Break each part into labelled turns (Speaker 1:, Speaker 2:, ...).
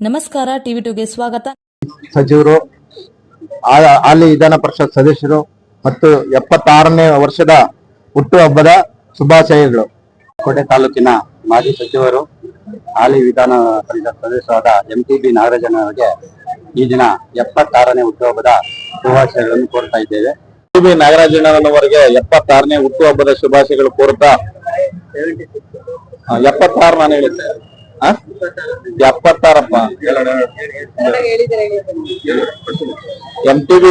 Speaker 1: ನಮಸ್ಕಾರ ಟಿವಿ 2ಗೆ ಸ್ವಾಗತ.
Speaker 2: ಸಚಿವರು, ಹಾಲಿ ವಿಧಾನ ಪರಿಷತ್ ಸದಸ್ಯರು ಮತ್ತು 76ನೇ ವರ್ಷದ ಹುಟ್ಟುಹಬ್ಬದ ಶುಭಾಶಯಗಳು.
Speaker 3: ಕೋಟೆ ತಾಲೂಕಿನ ಮಾಜಿ ಸಚಿವರು, ಹಾಲಿ ವಿಧಾನ ಪರಿಷತ್ ಸದಸ್ಯರಾದ MTB ನಾಗರಾಜನವರಿಗೆ ಈ ದಿನ 76ನೇ ಹುಟ್ಟುಹಬ್ಬದ ಶುಭಾಶಯಗಳನ್ನು ಕೋರ್ತಾ ಇದ್ದೇವೆ.
Speaker 2: MTB ನಾಗರಾಜನವರಿಗೆ 76ನೇ ಹುಟ್ಟುಹಬ್ಬದ ಶುಭಾಶಯಗಳು ಕೋರುತ್ತಾ 76 ನಾನು ಹೇಳಿದ್ದೆ 76 MTB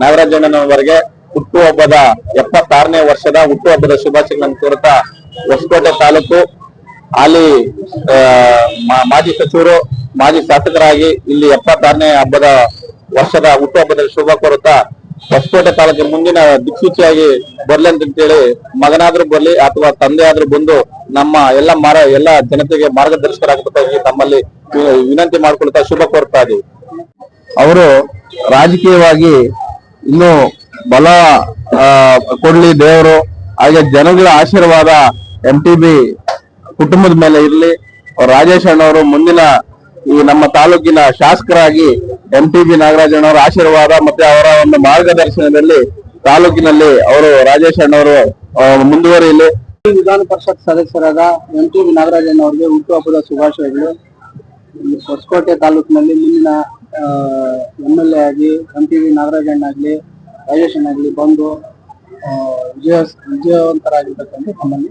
Speaker 2: ನಾಗರಾಜಣ್ಣನವರಿಗೆ ಹುಟ್ಟುಹಬ್ಬದ 76ನೇ ವರ್ಷದ ಹುಟ್ಟುಹಬ್ಬದ ಶುಭಾಶಯಗಳನ್ನು ಕೋರುತ್ತಾ ಹೊಸಕೋಟೆ ತಾಲೂಕು ಹಾಲಿ ಮಾಜಿ ಸಚಿವರು, ಮಾಜಿ ಶಾಸಕರಾಗಿ ಇಲ್ಲಿ 76ನೇ ಹಬ್ಬದ ವರ್ಷದ ಹುಟ್ಟುಹಬ್ಬದ ಶುಭ ಕೋರುತ್ತಾ ಹೊಸಕೋಟೆ ತಾಲೂಕಿನ ಮುಂದಿನ ದಿಕ್ಸೂಚಿಯಾಗಿ ಬರ್ಲಿ ಅಂತೇಳಿ ಮಗನಾದ್ರೂ ಬರ್ಲಿ ಅಥವಾ ತಂದೆ ಆದ್ರೂ ಬಂದು ನಮ್ಮ ಎಲ್ಲ ಜನತೆಗೆ ಮಾರ್ಗದರ್ಶಕರಾಗಬೇಕಾಗಿ ತಮ್ಮಲ್ಲಿ ವಿನಂತಿ ಮಾಡ್ಕೊಳ್ತಾ ಶುಭ ಕೋರ್ತಾ ಇದ್ದೀವಿ. ಅವರು ರಾಜಕೀಯವಾಗಿ ಇನ್ನು ಬಲ ಕೊಡ್ಲಿ ದೇವರು, ಹಾಗೆ ಜನಗಳ ಆಶೀರ್ವಾದ MTB ಕುಟುಂಬದ ಮೇಲೆ ಇರ್ಲಿ. ರಾಜೇಶ್ ಅಣ್ಣವರು ಮುಂದಿನ ಈ ನಮ್ಮ ತಾಲೂಕಿನ ಶಾಸಕರಾಗಿ MTB ನಾಗರಾಜಣ್ಣವರ ಆಶೀರ್ವಾದ ಮತ್ತೆ ಅವರ ಒಂದು ಮಾರ್ಗದರ್ಶನದಲ್ಲಿ ತಾಲೂಕಿನಲ್ಲಿ ಅವರು ರಾಜೇಶ್ ಅಣ್ಣವರು ಮುಂದುವರಿಯಲಿ.
Speaker 4: ವಿಧಾನ ಪರಿಷತ್ ಸದಸ್ಯರಾದ MTB ನಾಗರಾಜಣ್ಣವರಿಗೆ ಹುಟ್ಟುಹಬ್ಬದ ಶುಭಾಶಯಗಳು. ಹೊಸಕೋಟೆ ತಾಲೂಕಿನಲ್ಲಿ ಮುಂದಿನ MLA ಆಗಿ MTB ನಾಗರಾಜಣ್ಣ ಆಗ್ಲಿ, ರಾಜೇಶ್ ಅಣ್ಣ ಆಗ್ಲಿ ಬಂದು ವಿಜಯವಂತರಾಗಿರ್ತಕ್ಕಂಥ ತಮ್ಮಲ್ಲಿ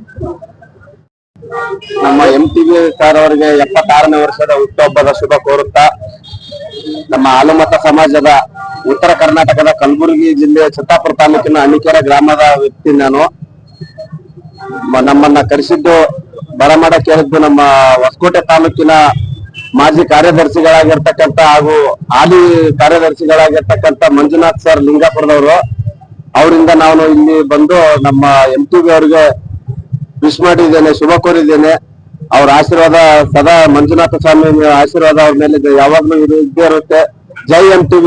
Speaker 3: ನಮ್ಮ MTB ಸರ್ ಅವರಿಗೆ 76ನೇ ವರ್ಷದ ಹುಟ್ಟುಹಬ್ಬದ ಶುಭ ಕೋರುತ್ತಾ, ನಮ್ಮ ಹಾಲುಮತ ಸಮಾಜದ ಉತ್ತರ ಕರ್ನಾಟಕದ ಕಲಬುರಗಿ ಜಿಲ್ಲೆಯ ಚಿತ್ತಾಪುರ ತಾಲೂಕಿನ ಅಣಿಕೆರೆ ಗ್ರಾಮದ ವ್ಯಕ್ತಿ ನಾನು. ನಮ್ಮನ್ನ ಕರೆಸಿದ್ದು ಬರಮಾಡ ಕೇಳಿದ್ದು ನಮ್ಮ ಹೊಸಕೋಟೆ ತಾಲೂಕಿನ ಮಾಜಿ ಕಾರ್ಯದರ್ಶಿಗಳಾಗಿರ್ತಕ್ಕಂಥ ಹಾಗೂ ಹಾಲಿ ಕಾರ್ಯದರ್ಶಿಗಳಾಗಿರ್ತಕ್ಕಂಥ ಮಂಜುನಾಥ್ ಸರ್ ಲಿಂಗಾಪುರದವರು. ಅವರಿಂದ ನಾನು ಇಲ್ಲಿ ಬಂದು ನಮ್ಮ MTB ಅವರಿಗೆ ವಿಶ್ ಮಾಡಿದ್ದೇನೆ, ಶುಭ ಕೋರಿದ್ದೇನೆ. ಅವ್ರ ಆಶೀರ್ವಾದ ಸದಾ ಮಂಜುನಾಥ ಸ್ವಾಮಿ ಆಶೀರ್ವಾದ ಅವ್ರ ಮೇಲೆ ಯಾವಾಗ್ಲೂ ಇದ್ದೇ ಇರುತ್ತೆ. ಜೈ MTB.